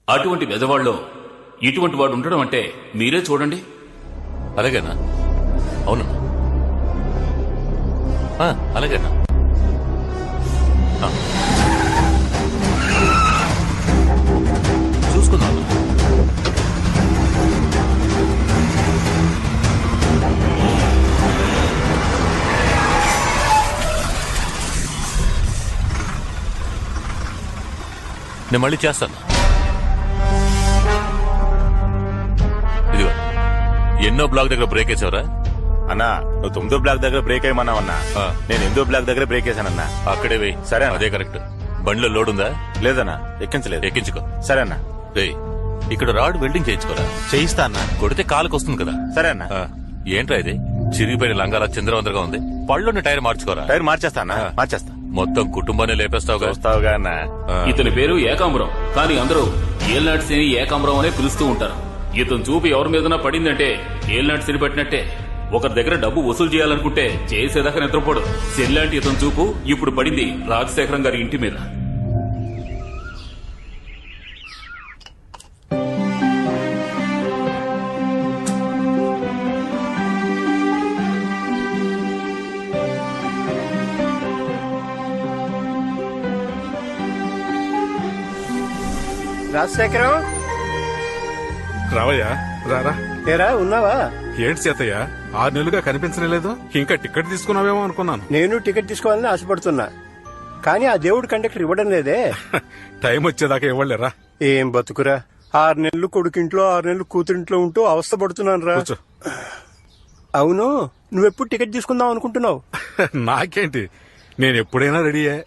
అటువంటి బెదవాళ్ళలో ఇటువంటి వాడు ఉండడం అంటే మీరే చూడండి. అలాగేనా? అవునన్నా, అలాగేనా? చూసుకుందాం. నేను మళ్ళీ చేస్తాను. ఇదిగో, ఎన్నో బ్లాక్ దగ్గర బ్రేక్ వేసావరా? అన్నా, నువ్వు 9వ బ్లాక్ దగ్గర బ్రేక్ అయ్యమన్నావన్నా. నేను 8వ బ్లాక్ దగ్గర బ్రేక్ వేసానన్నా. అక్కడే వెయ్యి. సరే, అదే కరెక్ట్. బండిలో లోడ్ ఉందా? లేదన్నా, ఎక్కించలేదు. ఎక్కించుకో. సరే అన్నా. ఇక్కడ రాడ్ వెల్డింగ్ చేయించుకోరా. చేయిస్తా అన్నా. కొడితే కాలుకి వస్తుంది కదా. సరే అన్నా. ఏంట్రా ఇది చిరిగిపోయిన లంగాల చంద్రవందరగా ఉంది. పళ్ళున్న టైర్ మార్చుకోరా. టైర్ మార్చేస్తా అన్నా, మార్చేస్తా. మొత్తం కుటుంబాన్ని లేపేస్తావుగా. చూస్తావుగా అన్నా. ఇతని పేరు ఏకాంబరం, కానీ అందరూ ఏల్నాటి శని ఏకాంబరం అనే పిలుస్తూ ఉంటారు. ఇతను చూపు ఎవరి మీదనా పడిందంటే ఏల్నాటి శని పట్టినట్టే. ఒకరి దగ్గర డబ్బు వసూలు చేయాలనుకుంటే చేసేదాకా నిద్రపోడు. శనిలాంటి ఇతని చూపు ఇప్పుడు పడింది రాజశేఖరం గారి ఇంటి మీద. రాజశేఖరం, రావయ్యా, రారా. ఏరా ఉన్నావా? ఏంటి చేతయ్య, 6 నెలలుగా కనిపించలేదు. ఇంకా టికెట్ తీసుకున్నావేమో అనుకున్నాను. నేను టికెట్ తీసుకోవాలని ఆశపడుతున్నా, కానీ ఆ దేవుడు కండక్టర్ ఇవ్వడం లేదే. టైం వచ్చేదాకా ఇవ్వలేరా. ఏం బతుకురా, 6 నెలలు కొడుకింట్లో 6 నెలలు కూతురింట్లో ఉంటూ అవస్థ పడుతున్నాను రా. అవును, నువ్వెప్పుడు టికెట్ తీసుకుందాం అనుకుంటున్నావు? నాకేంటి, నేను ఎప్పుడైనా రెడీయే.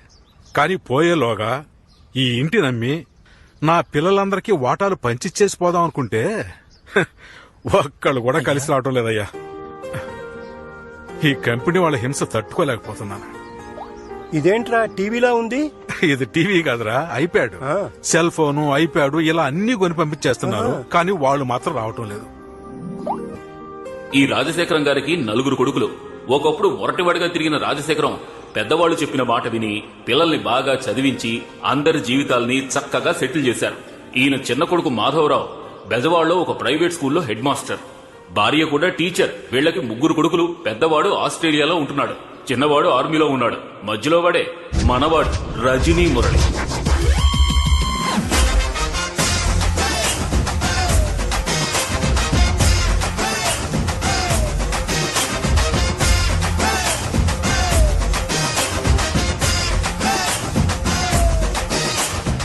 కానీ పోయేలోగా ఈ ఇంటి నమ్మి నా పిల్లలందరికీ వాటాలు పంచిచ్చేసి పోదాం అనుకుంటే ఒక్కళ్ళు కూడా కలిసి రావటం లేదయ్యా. ఈ కంపెనీ వాళ్ళ హింస తట్టుకోలేకపోతున్నాను. ఇదేంట్రా టీవీలా ఉంది? ఇది టీవీ కాదురా, ఐప్యాడ్. సెల్ ఫోను, ఐప్యాడ్ ఇలా అన్ని కొని పంపించేస్తున్నారు, కానీ వాళ్ళు మాత్రం రావటం లేదు. ఈ రాజశేఖరం గారికి 4 కొడుకులు. ఒకప్పుడు మొరటివాడిగా తిరిగిన రాజశేఖరం పెద్దవాళ్లు చెప్పిన మాట విని పిల్లల్ని బాగా చదివించి అందరి జీవితాల్ని చక్కగా సెటిల్ చేశారు. ఈయన చిన్న కొడుకు మాధవరావు బెజవాడలో ఒక ప్రైవేట్ స్కూల్లో హెడ్ మాస్టర్, భార్య కూడా టీచర్. వీళ్లకి 3 కొడుకులు. పెద్దవాడు ఆస్ట్రేలియాలో ఉంటున్నాడు, చిన్నవాడు ఆర్మీలో ఉన్నాడు, మధ్యలో వాడే మనవాడు రజనీ మురళి.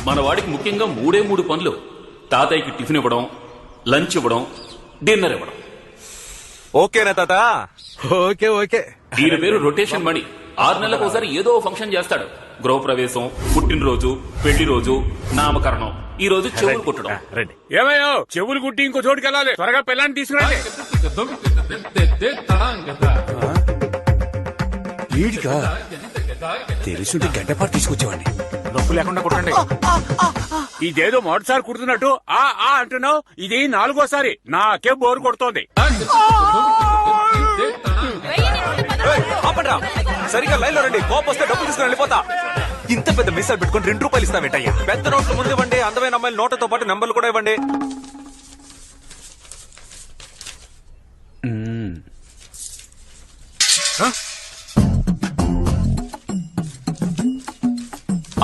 మన వాడికి ముఖ్యంగా 3 పనులు. తాతయ్యకి టిఫిన్ ఇవ్వడం, లంచ్ ఇవ్వడం, డిన్నర్ ఇవ్వడం. ఓకేనా తాత? Okay okay. ఈయన పేరు రొటేషన్ మణి. 6 నెలలకు ఒకసారి ఏదో ఫంక్షన్ చేస్తాడు. గృహప్రవేశం, పుట్టినరోజు, పెళ్లి రోజు, నామకరణం. ఈ రోజు చెవులు కుట్టడం. రండి. ఏమయ్యో, చెవులు కుట్టి ఇంకో చోటుకి వెళ్ళాలి. త్వరగా పిల్లాన్ని తీసుకురండి. వీడిగా తెలుసుంటే గడ్డపాటు తీసుకొచ్చేవాడిని. నొప్పు లేకుండా కుట్టండి. ఇదేదో మొదటిసారి కుడుతున్నట్టు ఆ ఆ అంటున్నావు. ఇది 4గోసారి. నాకే బోరు కొడుతోంది. సరిగా లైన్ లో రండి. కోపం వస్తే డబ్బులు తీసుకుని వెళ్ళిపోతా. ఇంత పెద్ద మిస్సాలు పెట్టుకుని 2 రూపాయలు ఇస్తావేంటయ్యా? పెద్ద నోట్లు ముందు ఇవ్వండి. అందమైన అమ్మాయిలు నోట్లతో పాటు నెంబర్లు కూడా ఇవ్వండి.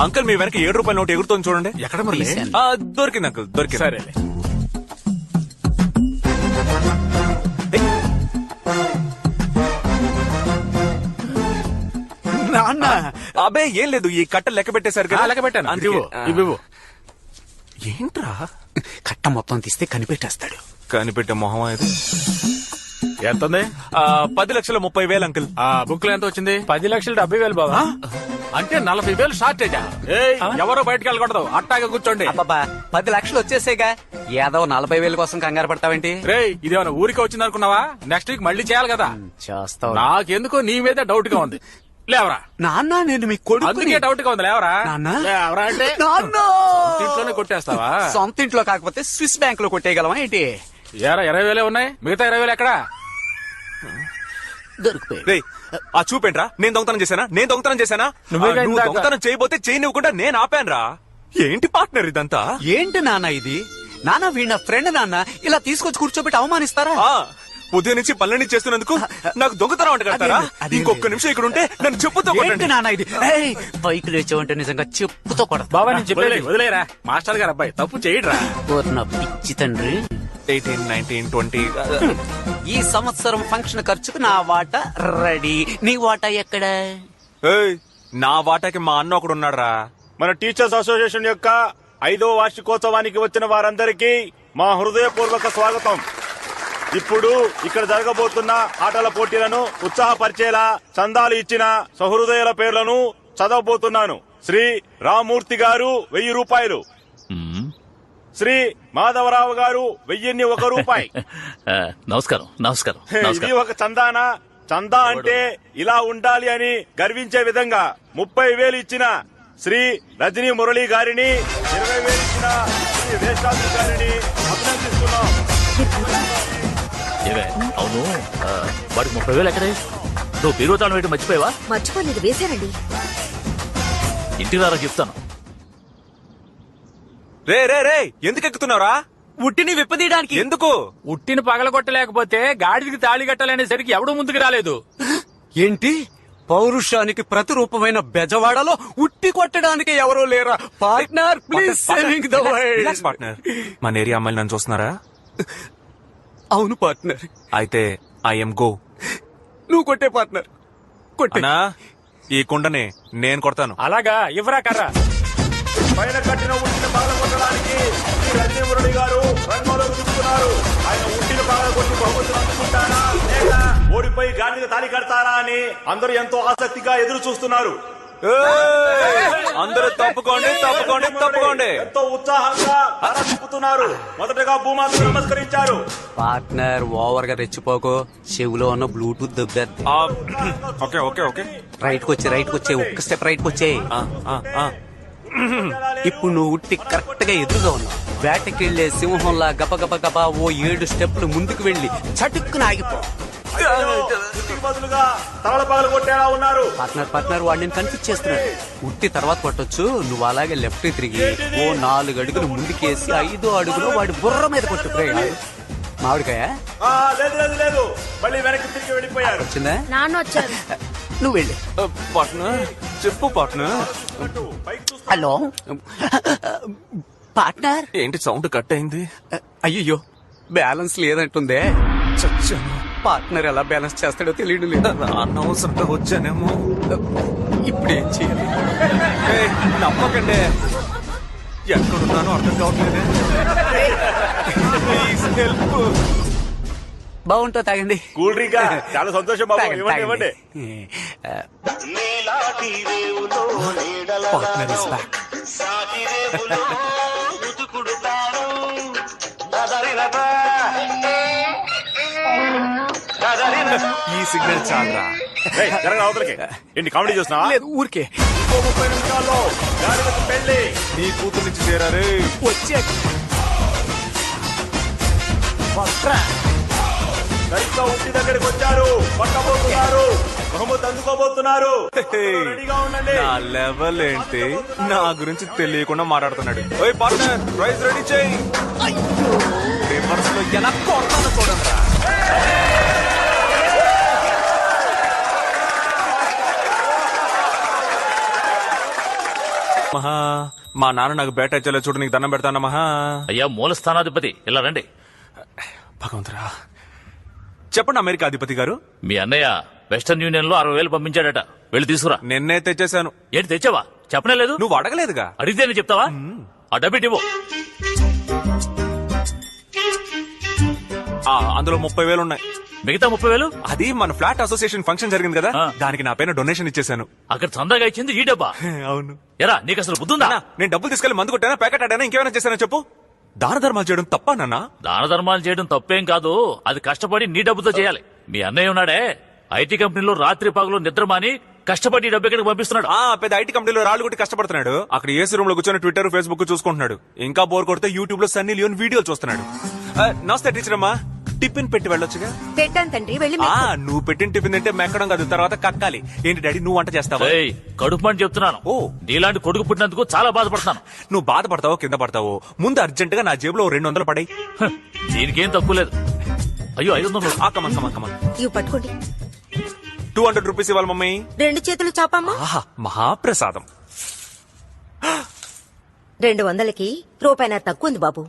అంకుల్, మీ వెనక 7 రూపాయల నోట్ ఎగురుతోంది చూడండి. ఎక్కడ మరి? దొరికింది అంకుల్, దొరికింది. సరే. నాన్న, అబ్బే ఏం లేదు, ఈ కట్టలు లెక్క పెట్టేశారు కదా. లెక్క పెట్టాను. అందుకే. ఇవ్వు. ఏంట్రా కట్ట మొత్తం తీస్తే కనిపెట్టేస్తాడు. కనిపెట్టే మొహం ఇది. ఎంత ఉంది? 10,30,30,000 అంకుల్. ఆ బుక్ లో ఎంత వచ్చింది? 10,70,000 బాబా. అంటే 40,000 షార్టేజా? ఎవరో బయటకు వెళ్ళకూడదు, అట్టాగా కూర్చోండి. అబ్బాబా, 10 లక్షలు వచ్చేసేగా, ఏదో 40,000 కోసం కంగారు పడతావేంటి? రే, ఇదేమన్నా ఊరికే వచ్చింది అనుకున్నావా? నెక్స్ట్ వీక్ మళ్ళీ చేయాలి కదా. చేస్తావు. నాకెందుకో నీ మీద డౌట్ గా ఉంది. లేవరా. నాన్న, నేను మీ కొడుకు. అందుకే డౌట్ గా ఉంది. లేవరా. నాన్న. లేవరా అంటే నాన్న, ఇంట్లోనే కొట్టేస్తావా? సొంత ఇంట్లో కాకపోతే స్విస్ బ్యాంక్ లో కొట్టేయగలవా ఏంటి? ఏరా 20,000 ఉన్నాయి, మిగతా 20,000 ఎక్కడా? దొరికిపోయి. ఆ చూపేంట్రా, నేను దొంగతనం చేశానా? నేను దొంగతనం చేశానా? నువ్వు దొంగతనం చేయబోతే చేయనివ్వకుండా నేను ఆపానురా. ఏంటి పార్ట్నర్ ఇదంతా? ఏంటి నాన్న ఇది? నాన్న వీళ్ళ ఫ్రెండ్ నాన్న, ఇలా తీసుకొచ్చి కూర్చోబెట్టి అవమానిస్తారా? ఆ, ఉదయం నుంచి పనులన్నీ చేస్తున్నందుకు నాకు దొంగతనం అంట కడతారా? అదేంటి? ఇంకొక నిమిషం ఇక్కడ ఉంటే నన్ను చెప్పుతో ఏంటి నాన్న ఇది? ఏయ్, పైకి లేచావంటే నిజంగా చెప్పుతో కొడతా. బాబా నేను చెప్పేది వదిలేరా, మాస్టర్ గారు అబ్బాయి తప్పు చేయడరా. నా పిచ్చి తండ్రి. 18, 19, 20. ఈ సంవత్సరం ఫంక్షన్ ఖర్చుకు నా వాటా రెడీ. నీ వాటా ఎక్కడ? ఏయ్, నా వాటాకి మా అన్న ఒకడు ఉన్నాడురా. మన టీచర్స్ అసోసియేషన్ యొక్క 5వ వార్షికోత్సవానికి వచ్చిన వారందరికీ మా హృదయపూర్వక స్వాగతం. ఇప్పుడు ఇక్కడ జరగబోతున్న ఆటల పోటీలను ఉత్సాహపరిచేలా చందాలు ఇచ్చిన సహృదయుల పేర్లను చదవబోతున్నాను. శ్రీ రామూర్తి గారు 1000 రూపాయలు, శ్రీ మాధవరావు గారు 1001 రూపాయి. నమస్కారం నమస్కారం ఇది ఒక చందానా? చందా అంటే ఇలా ఉండాలి అని గర్వించే విధంగా 30,000 ఇచ్చిన శ్రీ రజనీ మురళి గారిని, 20,000 ఇచ్చిన శ్రీ వేశాంతి గారిని అభినందిస్తున్నాం. ఏవే అవును, వాడికి 30,000 ఎక్కడే? నువ్వు పీరుతాను వేయటం మర్చిపోయావా? మర్చిపోలేదు, వేశానండి. ఇంటికి రారా చెప్తాను. రే రే రే, ఎందుకు ఎక్కుతున్నావురా? ఉట్టిని విప్పదీయడానికి. ఎందుకు? ఉట్టిని పగలగొట్టలేకపోతే గాడిదికి తాళి కట్టాలనేసరికి ఎవడూ ముందుకు రాలేదు. ఏంటి? పౌరుషానికి ప్రతిరూపమైన బెజవాడలో ఉట్టి కొట్టడానికి ఎవరూ లేరా? Partner please saving the relax partner. మన ఏరియా అమ్మాయిలు నన్ను చూస్తున్నారా? అవును పార్ట్నర్. అయితే ఐఎమ్ గో. నువ్వు కొట్టే పార్ట్నర్, కొట్టే. అన్నా, ఈ కుండని నేను కొడతాను. అలాగా, ఇవ్వరా కర్రా. పైన కట్టిన ఉట్టిని పగలగొట్టడానికి శ్రీ రజనీ మురళి గారు రంగంలో దిగుతున్నారు. ఆయన ఉట్టిని పగలగొట్టి బహుమతులు అందుకుంటారా లేక ఓడిపోయి గాడికి తాళి కడతారా అని అందరూ ఎంతో ఆసక్తిగా ఎదురు చూస్తున్నారు. అందరూ తప్పుకోండి తప్పుకోండి తప్పుకోండి. ఎంతో ఉత్సాహంగా తల తిప్పుతున్నారు. మొదటగా భూమాతకు నమస్కరించారు. పార్ట్నర్ ఓవర్ గా రెచ్చిపోకు, చెవులో ఉన్న బ్లూటూత్ దెబ్బేద్ది. Okay okay okay. రైట్ కొచ్చే ఒక్క స్టెప్ రైట్ కొచ్చే. ఇప్పుడు నువ్వు ఉట్టి కరెక్ట్ గా ఎదురుగా ఉన్నావు. వేటకెళ్లే సింహంలా గప గప గప ఓ 7 స్టెప్లు ముందుకు వెళ్లి చటుక్కున ఆగిపో. ఉట్టికి బదులుగా తలల పగలగొట్టేలా ఉన్నారు. పార్ట్నర్ వాడిని కన్ఫ్యూజ్ చేస్తున్నాడు. ఉట్టి తర్వాత కొట్టొచ్చు, నువ్వు అలాగే లెఫ్ట్ తిరిగి ఓ 4 అడుగులు ముందుకేసి 5వ అడుగులో వాడి బుర్ర మీద కొట్టు. మామిడికాయ లేదు లేదు లేదు, మళ్ళీ వెనక్కి తిరిగి వెళ్ళిపోయారు. వచ్చిందా? నాన్న వచ్చారు. నువ్వు వెళ్ళి. పార్ట్నర్ చెప్పు పార్ట్నర్. Hello partner. ఏంటి సౌండ్ కట్ అయింది? అయ్యో బ్యాలెన్స్ లేదంటుందే. చచ్చాను. పార్ట్నర్ ఎలా బ్యాలెన్స్ చేస్తాడో తెలియడం లేదు. అనవసరంగా వచ్చానేమో. ఇప్పుడు ఏం చేయాలి? ఏయ్, నమ్మకండి, ఎక్కడున్నానో అర్థం కావట్లేదు. Please help. బాగుంటో తాగండి. కూల్ డ్రింక్ చాలా సంతోషం బాబు. తాగండి, ఇవ్వండి ఇవ్వండి. Partner is back. ఈ సిగ్నల్ చాలరా. ఏయ్, జరగరా అవతలకి. ఏంటి కామెడీ చూస్తున్నావా? లేదు ఊరికే. ఇంకో 30 నిమిషాల్లో గాడిదకు పెళ్లి. నీ కూతురు నుంచి చేరారే. వచ్చే సరిగ్గా ఉట్టి దగ్గరికి వచ్చారు. పట్టబోతున్నారు. బహుమతి అందుకోబోతున్నారు. రెడీగా ఉండండి. నా లెవెల్ ఏంటి? నా గురించి తెలియకుండా మాట్లాడుతున్నాడు. ఓయ్ పార్ట్నర్, ప్రైజ్ రెడీ చేయి. రివర్స్ లో ఎలా కొడతానో చూడండి. మహా, మా నాన్న నాకు బేట ఇచ్చేలా చూడు, నీకు దండం పెడతాను మహా. అయ్యా మూల స్థానాధిపతి, ఇలా రండి. భగవంతురా, చెప్పండి అమెరికా అధిపతి గారు. మీ అన్నయ్య వెస్టర్న్ యూనియన్ లో 60,000 పంపించాడట, వెళ్ళి తీసుకురా. నిన్నే తెచ్చేశాను. ఏంటి తెచ్చావా? చెప్పనే లేదు. నువ్వు అడగలేదుగా. అడిగితే నేను చెప్తావా? ఆ డబ్బిట్ ఇవ్వు. అందులో 30,000 ఉన్నాయి. మిగతా 30,000 అది మన ఫ్లాట్ అసోసియేషన్ ఫంక్షన్ జరిగింది కదా, ఆ. దానికి నా పైన డొనేషన్ ఇచ్చేశాను. అక్కడ చందాగా ఇచ్చింది ఈ డబ్బా. అవును. ఎరా నీకు అసలు బుద్ధుందా? అన్నా, నేను డబ్బులు తీసుకెళ్లి మందు కొట్టానా, ప్యాకెట్ ఆడానా, ఇంకేమైనా చేశానా చెప్పు. దాన ధర్మాలు చేయడం తప్ప నాన్న? దాన ధర్మాలు చేయడం తప్పేం కాదు, అది కష్టపడి నీ డబ్బుతో చేయాలి. మీ అన్నయ్య ఉన్నాడే, ఐటీ కంపెనీలో రాత్రి పగలు నిద్రమాని కష్టపడి ఈ డబ్బు ఎక్కడికి పంపిస్తున్నాడు. పెద్ద ఐటీ కంపెనీలో రాళ్ళు కొట్టి కష్టపడుతున్నాడు. అక్కడ ఏసీ రూమ్ లో కూర్చొని ట్విట్టర్ ఫేస్బుక్ చూసుకుంటున్నాడు. ఇంకా బోర్ కొడితే యూట్యూబ్ లో సన్నీ లియోన్ వీడియోలు చూస్తున్నాడు. నమస్తే టీచర్ అమ్మా. టిఫిన్ పెట్టి వెళ్ళొచ్చుగా. పెట్టాను తండ్రి వెళ్ళి ఆ నువ్వు పెట్టిన టిఫిన్ తింటే మెక్కడం కాదు, తర్వాత కక్కాలి. ఏంటి డాడీ నువ్వు వంట చేస్తావా? కడుపు మంట చెప్తున్నాను. ఓ. నీలాంటి కొడుకు పుట్టినందుకు చాలా బాధపడుతున్నాను. నువ్వు బాధపడతావో కింద పడతావో ముందు అర్జెంట్ గా నా జేబులో 200 పడాయి. దీనికేం తక్కువ లేదు. అయ్యో 500. కమన్ ఇవి పట్టుకోండి. 200 రూపీస్ ఇవ్వాలి మమ్మీ. 2 చేతులు చాపమ్మా. ఆహా మహాప్రసాదం. 200కి రూపాయిన్నర తక్కువ ఉంది బాబు.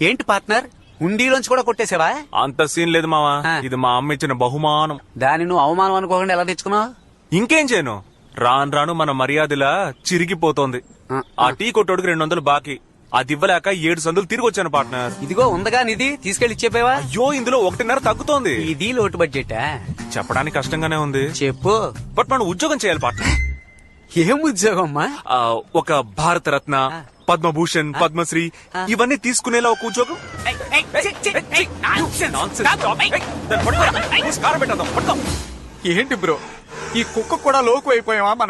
ఏంటి పార్ట్నర్, హుండీలోంచి కూడా కొట్టేసావా? అంత సీన్ లేదు మావా, ఆ. ఇది మా అమ్మ ఇచ్చిన బహుమానం. దాన్ని నువ్వు అవమానం అనుకోకుండా ఎలా తెచ్చుకున్నావు? ఇంకేం చేయను, రాను రాను మన మర్యాదలా చిరిగిపోతోంది. ఆ టీ కొట్టోడికి 200 బాకీ, అది ఇవ్వలేక 7 సందులు తిరిగి వచ్చాను పార్ట్నర్. ఇదిగో ఉందగా నిధి, తీసుకెళ్లి ఇచ్చేపోయావా? అయ్యో ఇందులో 1.5 తగ్గుతోంది. ఇది లోటు బడ్జెటా? చెప్పడానికి కష్టంగానే ఉంది, చెప్పు. బట్ మనం ఉద్యోగం చేయాలి పార్ట్నర్. ఏం ఉద్యోగం అమ్మా? ఒక భారత రత్న, పద్మభూషణ్, పద్మశ్రీ ఇవన్నీ తీసుకునేలా ఒక ఉద్యోగం. ఏంటి బ్రో, ఈ కుక్క కూడా లోకు అయిపోయావా?